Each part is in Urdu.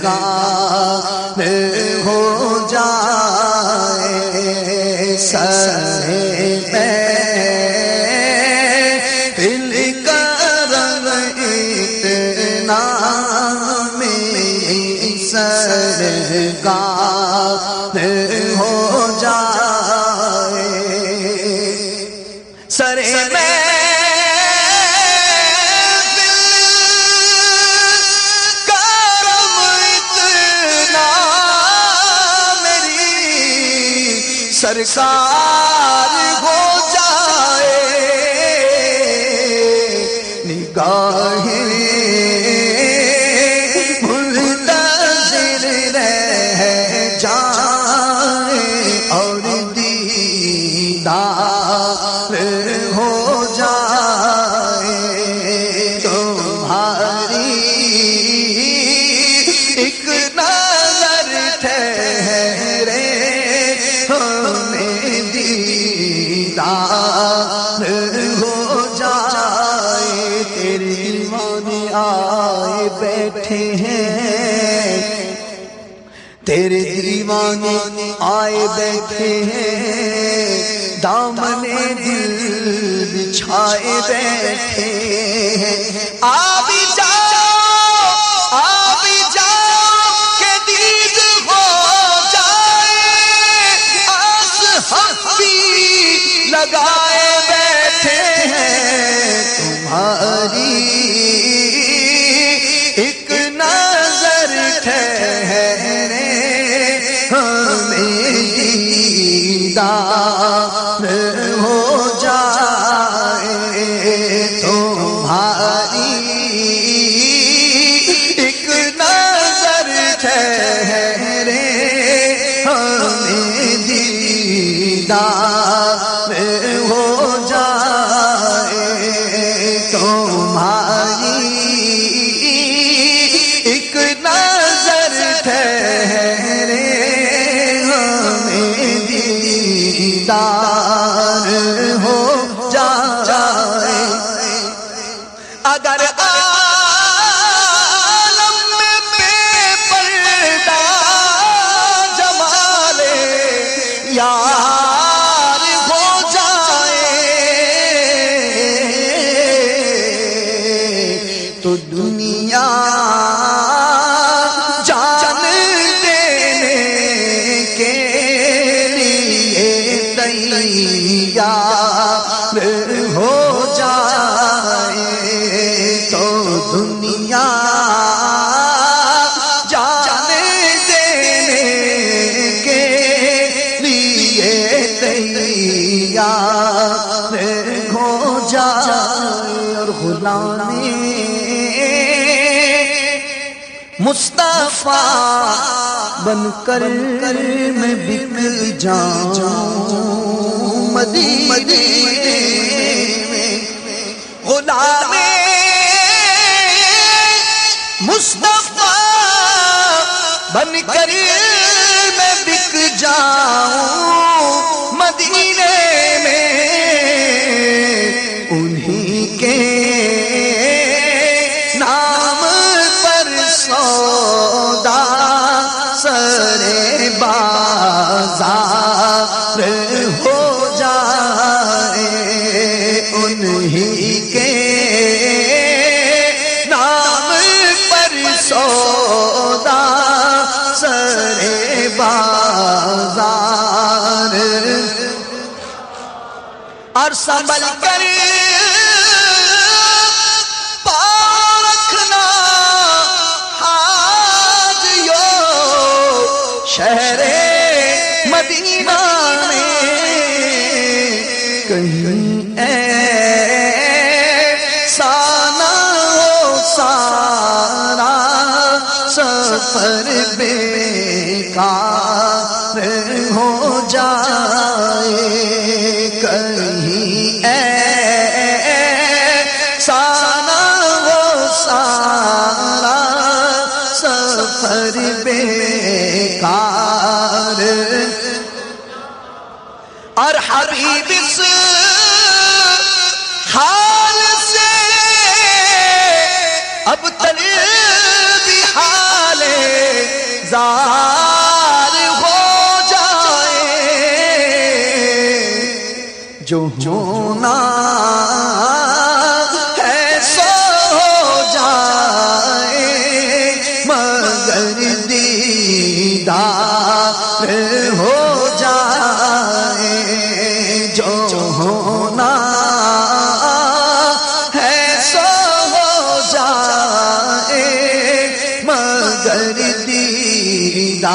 سرگار ہو جائے سر میں دل کرم اتنا میری سرگار ہو جائے سر میں سرکار ہو جائے نگاہیں منتظر رہ جائے اور دیدار ہو جائے تمہاری ایک نظر ٹھہرے دیدار ہو جائے تیرے دیوانے آئے بیٹھے ہیں تیرے دیوانے آئے بیٹھے ہیں دامن دل بچھائے بیٹھے ہیں آ بھی لگائے بیٹھے ہیں تمہاری ایک نظر ٹھہرے ہمیں دیدار ہو جائے تمہاری ایک نظر ٹھہرے ہمیں دیدار ہو جائے تمہاری ایک نظر ٹھہرے ہمیں دیدار ہو جائے اگر عالم میں بے پردہ جمال یار ہو جائے تو دنیا جان دینے کے لیے تیار ہو جائے تو دنیا جان دینے کے لیے تیار ہو جائے اور غلام مصطفیٰ بن کر میں بک جاؤں مدینے میں غلام مصطفیٰ بن کر میں بک جاؤں مدینے میں انہی کے نام پر سودا سرے بازار ہو جائے انہی کے نام پر سودا سرے بازار اور سنبھل کر پاؤں رکھنا حاجیوں شہر مدینہ میں کہیں ایسا نہ ہو سارا سفر بیکار ہو جائے کہیں ایسا نہ ہو سارا سفر بیکار اور حبیب اس حال سے اب تل بھی حال زار ہو جائے، جو ہونا ہے سو ہو جائے، مگر دیدار ہو جائے، جو ہونا ہے سو ہو جائے، مگر دیدار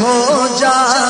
ہو جائے۔